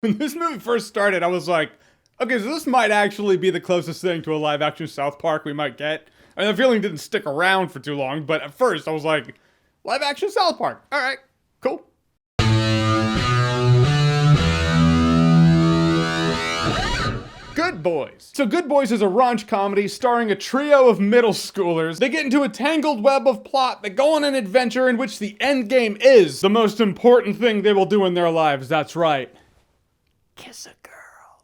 When this movie first started, I was like, okay, so this might actually be the closest thing to a live action South Park we might get. I mean, the feeling didn't stick around for too long, but at first I was like, live action South Park. All right, cool. Good Boys. So Good Boys is a raunch comedy starring a trio of middle schoolers. They get into a tangled web of plot that go on an adventure in which the end game is the most important thing they will do in their lives. That's right. Kiss a girl.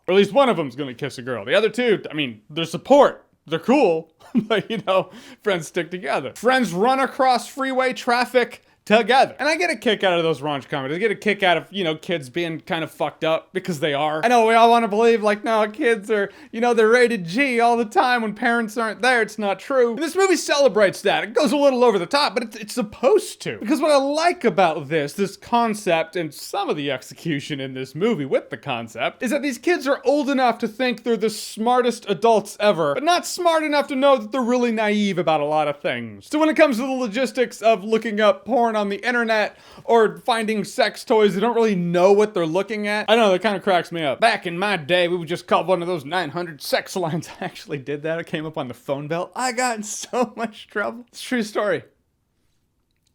Or at least one of them's gonna kiss a girl. The other two, I mean, they're support. They're cool. But, you know, friends stick together. Friends run across freeway traffic together. And I get a kick out of those raunch comedies. I get a kick out of, you know, kids being kind of fucked up because they are. I know we all want to believe like, no, kids are, you know, they're rated G all the time when parents aren't there. It's not true. And this movie celebrates that. It goes a little over the top, but it's supposed to. Because what I like about this concept and some of the execution in this movie with the concept is that these kids are old enough to think they're the smartest adults ever, but not smart enough to know that they're really naive about a lot of things. So when it comes to the logistics of looking up porn on the internet or finding sex toys, they don't really know what they're looking at. I know, that kind of cracks me up. Back in my day, we would just call one of those 900 sex lines. I actually did that. It came up on the phone bell. I got in so much trouble. It's a true story.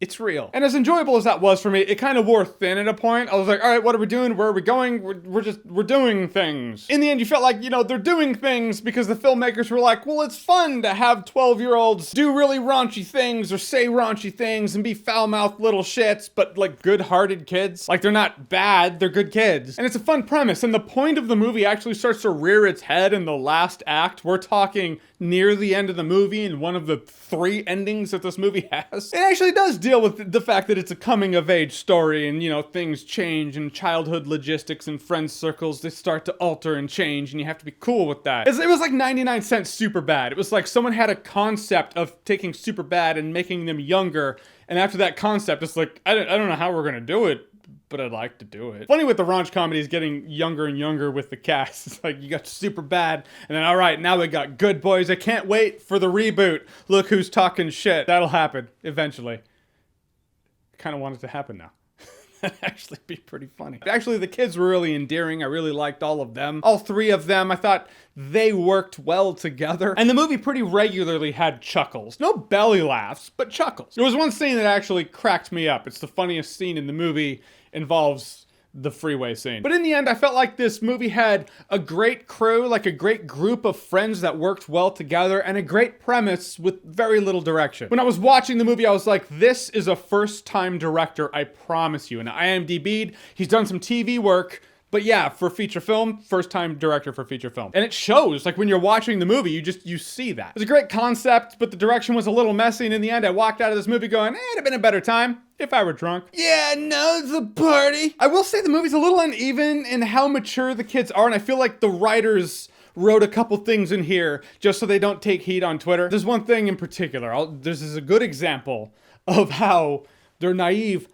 It's real. And as enjoyable as that was for me, it kind of wore thin at a point. I was like, all right, what are we doing? Where are we going? We're doing things. In the end, you felt like, you know, they're doing things because the filmmakers were like, well, it's fun to have 12-year-olds do really raunchy things or say raunchy things and be foul-mouthed little shits, but like good-hearted kids. Like, they're not bad, they're good kids. And it's a fun premise. And the point of the movie actually starts to rear its head in the last act. We're talking near the end of the movie and one of the 3 endings that this movie has. It actually does deal with the fact that it's a coming-of-age story and, you know, things change and childhood logistics and friend circles, they start to alter and change and you have to be cool with that. It was like 99 Cent Superbad. It was like someone had a concept of taking Superbad and making them younger, and after that concept, it's like, I don't know how we're gonna do it, but I'd like to do it. Funny with the raunch comedies getting younger and younger with the cast. It's like, you got Superbad, and then all right, now we got Good Boys. I can't wait for the reboot. Look who's talking shit. That'll happen eventually. Kind of want it to happen now. That'd actually be pretty funny. Actually, the kids were really endearing. I really liked all of them. All 3 of them. I thought they worked well together. And the movie pretty regularly had chuckles. No belly laughs, but chuckles. There was one scene that actually cracked me up. It's the funniest scene in the movie. Involves the freeway scene. But in the end, I felt like this movie had a great crew, like a great group of friends that worked well together, and a great premise with very little direction. When I was watching the movie, I was like, this is a first-time director, I promise you. And IMDb'd, he's done some TV work, but yeah, for feature film, first-time director for feature film. And it shows, like when you're watching the movie, you see that. It was a great concept, but the direction was a little messy, and in the end, I walked out of this movie going, it'd have been a better time if I were drunk. Yeah, no, it's a party. I will say the movie's a little uneven in how mature the kids are, and I feel like the writers wrote a couple things in here just so they don't take heat on Twitter. There's one thing in particular. This is a good example of how they're naive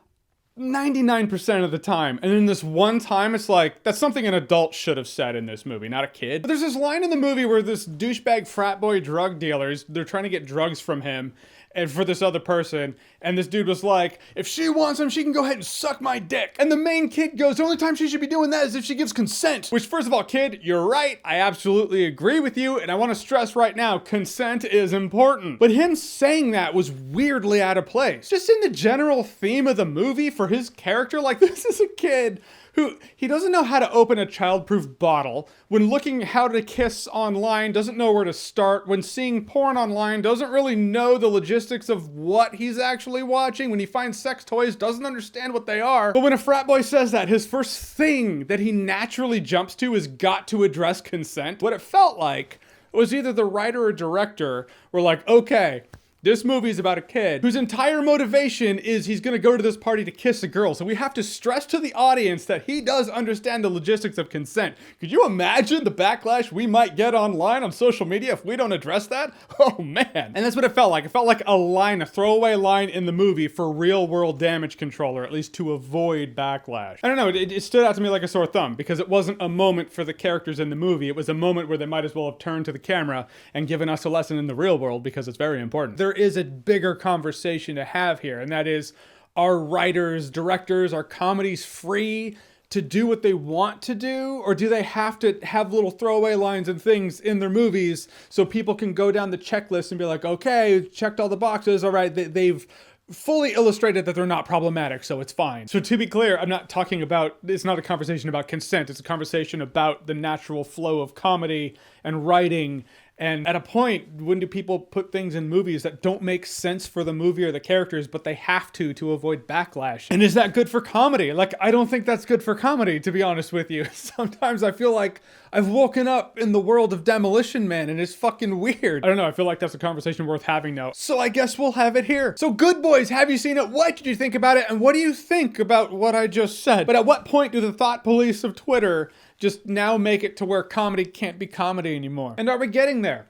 99% of the time. And then this one time, it's like, that's something an adult should have said in this movie, not a kid. But there's this line in the movie where this douchebag frat boy drug dealer, they're trying to get drugs from him and for this other person, and this dude was like, if she wants him, she can go ahead and suck my dick. And the main kid goes, the only time she should be doing that is if she gives consent. Which, first of all, kid, you're right. I absolutely agree with you, and I want to stress right now, consent is important. But him saying that was weirdly out of place. Just in the general theme of the movie for his character, like, this is a kid who, he doesn't know how to open a childproof bottle. When looking how to kiss online, doesn't know where to start. When seeing porn online, doesn't really know the logistics of what he's actually watching. When he finds sex toys, doesn't understand what they are. But when a frat boy says that, his first thing that he naturally jumps to is got to address consent. What it felt like was either the writer or director were like, okay, this movie is about a kid whose entire motivation is he's gonna go to this party to kiss a girl. So we have to stress to the audience that he does understand the logistics of consent. Could you imagine the backlash we might get online on social media if we don't address that? Oh man. And that's what it felt like. It felt like a line, a throwaway line in the movie for real world damage control, or at least to avoid backlash. I don't know, it stood out to me like a sore thumb because it wasn't a moment for the characters in the movie. It was a moment where they might as well have turned to the camera and given us a lesson in the real world because it's very important. There is a bigger conversation to have here, and that is, are writers, directors, are comedies free to do what they want to do? Or do they have to have little throwaway lines and things in their movies so people can go down the checklist and be like, okay, checked all the boxes. All right, they've fully illustrated that they're not problematic, so it's fine. So to be clear, I'm not talking about, it's not a conversation about consent. It's a conversation about the natural flow of comedy and writing. And at a point, when do people put things in movies that don't make sense for the movie or the characters, but they have to avoid backlash? And is that good for comedy? Like, I don't think that's good for comedy, to be honest with you. Sometimes I feel like I've woken up in the world of Demolition Man and it's fucking weird. I don't know, I feel like that's a conversation worth having now. So I guess we'll have it here. So Good Boys, have you seen it? What did you think about it? And what do you think about what I just said? But at what point do the thought police of Twitter just now make it to where comedy can't be comedy anymore? And are we getting there?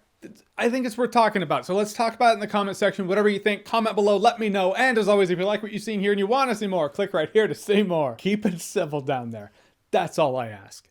I think it's worth talking about. So let's talk about it in the comment section. Whatever you think, comment below, let me know. And as always, if you like what you've seen here and you want to see more, click right here to see more. Keep it civil down there. That's all I ask.